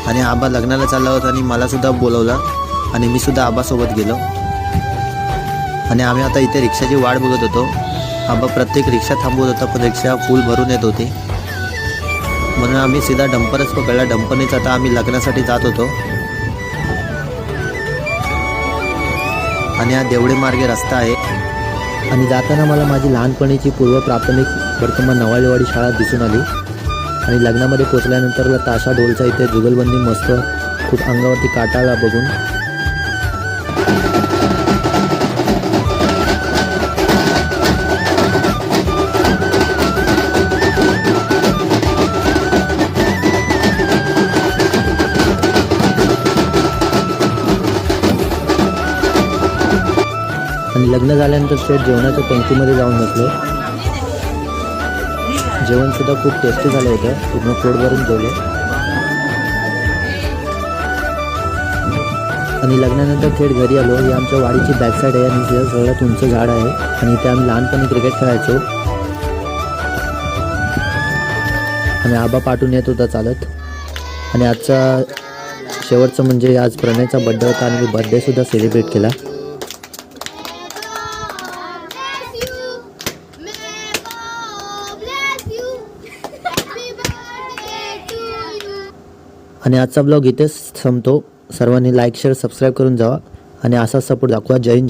आणि आबा लग्नाला चालला होता आणि मला सुद्धा बोलवलं आणि मी सुद्धा आबासोबत गेलो. आणि आम्ही आता इथे रिक्षाची वाट बघत होतो. आबा प्रत्येक रिक्षा थांबवत होता, पण रिक्षा फुल भरून येत होती, म्हणून आम्ही सीधा डंपरच पकडला. डंपरनेच आता आम्ही लग्नासाठी जात होतो. आणि हा देवडे मार्गे रस्ता आहे. आणि जाताना मला माझी लहानपणीची पूर्व प्राथमिक वर्तमान नवाळेवाडी शाळा दिसून आली. आणि लग्नामध्ये पोचल्यानंतर ताशा ढोलचा इथे जुगलबंदी मस्त, खूप अंगावरती काटाला बघून. आणि लग्न झाल्यानंतर थेट जेवणाच्या पंक्तीमध्ये जाऊन बसलो. जेवणसुद्धा खूप टेस्टी झालं होतं, पूर्ण पोट भरून जेवलो. आणि लग्नानंतर थेट घरी आलो. ही आमच्या वाडीची बॅकसाईड आहे आणि इथे सगळ्यात उंच झाड आहे. आणि इथे आम्ही लहानपणी क्रिकेट खेळायचो. आणि आबा पाठून येत होता चालत. आणि आजचा शेवटचं म्हणजे आज प्रणयचा बड्डे होता आणि मी बड्डेसुद्धा सेलिब्रेट केला. आणि आजचा ब्लॉग इथेच संपतो. सर्वांनी लाईक शेअर सबस्क्राईब करून जावा आणि असाच सपोर्ट दाखवा. जय हिंद.